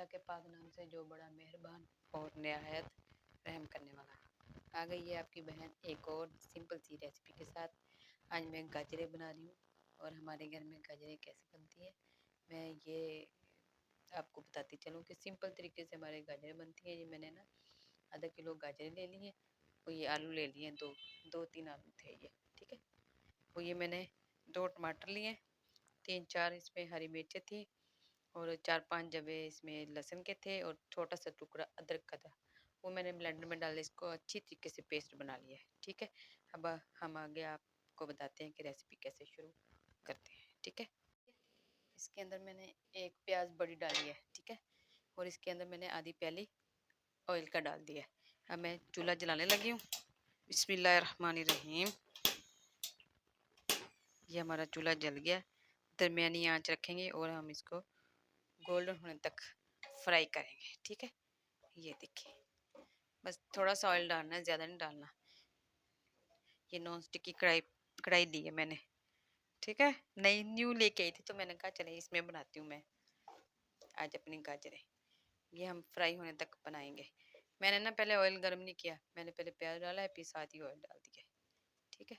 के पाक नाम से जो बड़ा मेहरबान और नहायत रहम करने वाला। आ गई है आपकी बहन एक और सिंपल सी रेसिपी के साथ। आज मैं गाजरें बना रही हूँ और हमारे घर में गाजरें कैसे बनती है मैं ये आपको बताती चलूँ कि सिंपल तरीके से हमारे गाजरें बनती हैं। ये मैंने ना आधा किलो गाजरें ले ली हैं और ये आलू ले लिए हैं, दो तीन आलू थे ये, ठीक है। वो ये मैंने 2 टमाटर लिए, 3-4 इसमें हरी मिर्चें थी और 4-5 जबे इसमें लहसुन के थे और छोटा सा टुकड़ा अदरक का था। वो मैंने ब्लेंडर में डाल इसको अच्छी तरीके से पेस्ट बना लिया है, ठीक है। अब हम आगे आपको बताते हैं कि रेसिपी कैसे शुरू करते हैं, ठीक है। इसके अंदर मैंने एक प्याज बड़ी डाली है, ठीक है, और इसके अंदर मैंने आधी प्याली ऑयल का डाल दिया है। अब मैं चूल्हा जलाने लगी हूँ। बिस्मिल्लाहिर्रहमानिर्रहीम। ये हमारा चूल्हा जल गया। दरमियानी आंच रखेंगे और हम इसको गोल्डन होने तक फ्राई करेंगे, ठीक है। ये देखिए, बस थोड़ा सा ऑयल डालना है, ज़्यादा नहीं डालना। ये नॉन स्टिक की कढ़ाई ली है मैंने, ठीक है। नई न्यू लेके आई थी तो मैंने कहा चले इसमें बनाती हूँ मैं आज अपनी गाजरें। ये हम फ्राई होने तक बनाएंगे। मैंने ना पहले ऑयल गर्म नहीं किया, मैंने पहले प्याज डाला है फिर साथ ही ऑयल डाल दिया, ठीक है।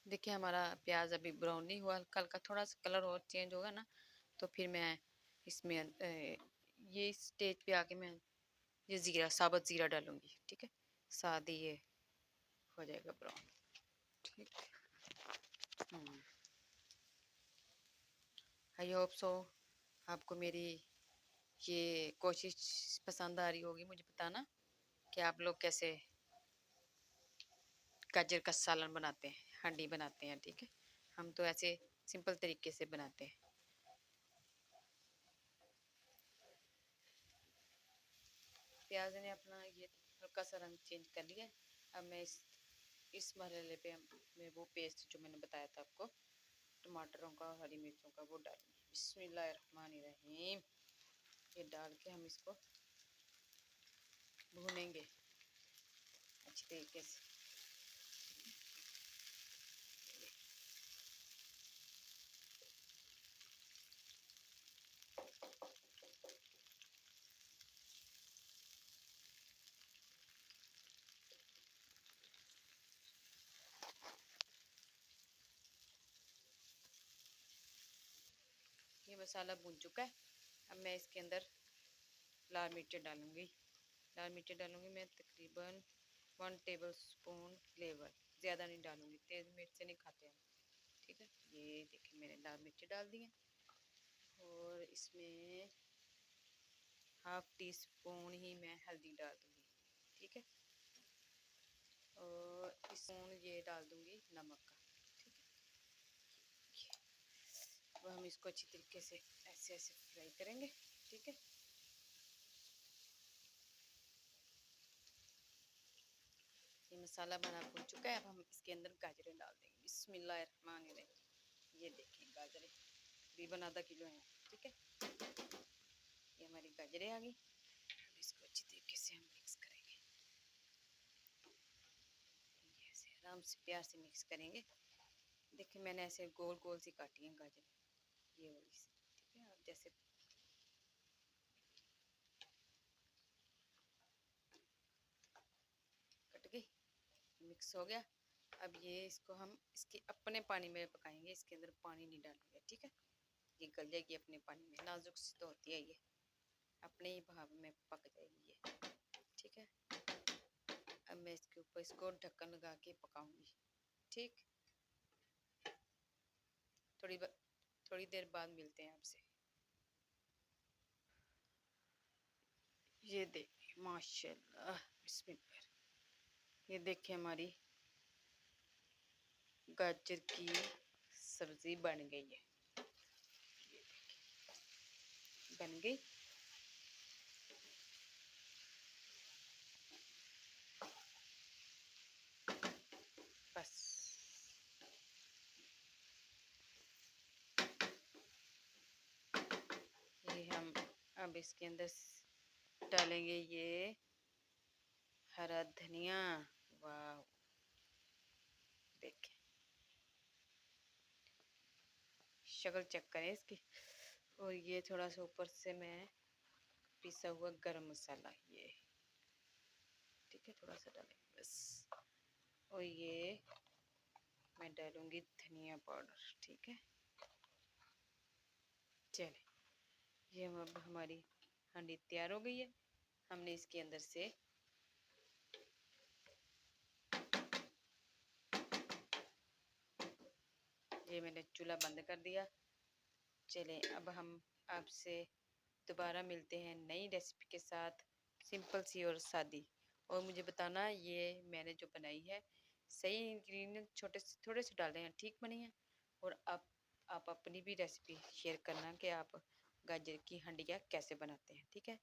देखिए हमारा प्याज अभी ब्राउन नहीं हुआ, हल्का हल्का थोड़ा सा कलर और चेंज होगा ना तो फिर मैं इसमें ये स्टेज पे आके मैं ये ज़ीरा, साबुत ज़ीरा डालूंगी, ठीक है। साथ ही ये हो जाएगा ब्राउन, ठीक। आई होप सो आपको मेरी ये कोशिश पसंद आ रही होगी। मुझे बताना कि आप लोग कैसे गाजर का सालन बनाते हैं, हांडी बनाते हैं, ठीक है। हम तो ऐसे सिंपल तरीके से बनाते हैं। प्याज ने अपना ये हल्का सा रंग चेंज कर लिया। अब मैं इस मरहले पे मैं वो पेस्ट जो मैंने बताया था आपको टमाटरों का, हरी मिर्चों का, वो डालूंगी। बिस्मिल्लाहिर्रहमानिर्रहीम। ये डाल के हम इसको भूनेंगे अच्छी तरीके से। ये मसाला भून चुका है। अब मैं इसके अंदर लाल मिर्च डालूंगी। लाल मिर्च डालूंगी मैं तकरीबन 1 टेबल स्पून फ्लेवर, ज़्यादा नहीं डालूंगी, तेज़ मिर्च से नहीं खाते हम, ठीक है। ये देखिए मैंने लाल मिर्च डाल दी है और इसमें हाफ टी स्पून ही मैं हल्दी डाल दूंगी, ठीक है। और स्पून ये डाल दूंगी नमक का, ठीक है। अब हम इसको अच्छी तरीके से ऐसे ऐसे फ्राई करेंगे, ठीक है। ये मसाला बना भून चुका है। अब हम इसके अंदर गाजरें डाल देंगे। बिस्मिल्लाहिर्रहमानिर्रहीम। ये देखें गाजरें तकरीबन आधा किलो हैं, ठीक है। ये हमारी गाजरें आ गई। इसको अच्छी तरीके से हम मिक्स करेंगे, ऐसे आराम से प्यार से मिक्स करेंगे। देखिए मैंने ऐसे गोल गोल सी काटी हैं गाजर, ये वाली, ठीक है। आप जैसे कट गई, मिक्स हो गया। अब ये इसको हम इसके अपने पानी में पकाएंगे, इसके अंदर पानी नहीं डालेंगे, ठीक है। ये गल जाएगी अपने पानी में, नाजुक सी तो होती है ये, अपने ही भाप में पक जाएगी ये, ठीक है। अब मैं इसके ऊपर इसको ढक्कन लगा के पकाऊंगी, ठीक। थोड़ी देर बाद मिलते हैं आपसे। ये देखिए माशाल्लाह, बिस्मिल्लाह। ये देखिए हमारी गाजर की सब्जी बन गई है, बन गई। बस ये हम अब इसके अंदर डालेंगे ये हरा धनिया। वाह, देखें शक्ल चेक करें इसकी। और ये थोड़ा सा ऊपर से मैं पिसा हुआ गरम मसाला, ये ठीक है, थोड़ा सा डालेंगे बस। और ये मैं डालूंगी धनिया पाउडर, ठीक है। चले, ये अब हमारी हांडी तैयार हो गई है। हमने इसके अंदर से ये मैंने चूल्हा बंद कर दिया। चलें, अब हम आपसे दोबारा मिलते हैं नई रेसिपी के साथ, सिंपल सी और सादी। और मुझे बताना ये मैंने जो बनाई है सही इंग्रेडिएंट छोटे से थोड़े से डाले हैं, ठीक बनी है। और आप अपनी भी रेसिपी शेयर करना कि आप गाजर की हंडिया कैसे बनाते हैं, ठीक है।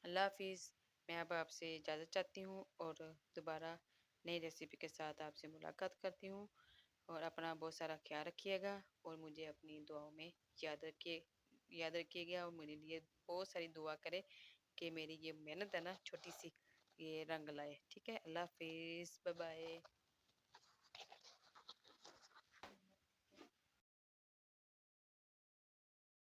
अल्लाह हाफिज़। मैं अब आपसे इजाज़त चाहती हूँ और दोबारा नई रेसिपी के साथ आपसे मुलाकात करती हूँ। और अपना बहुत सारा ख्याल रखिएगा और मुझे अपनी दुआओं में याद रखिएगा। और मेरे लिए बहुत सारी दुआ करें कि मेरी ये मेहनत है ना छोटी सी, ये रंग लाए, ठीक है। अल्लाह हाफिज़, बाय बाय।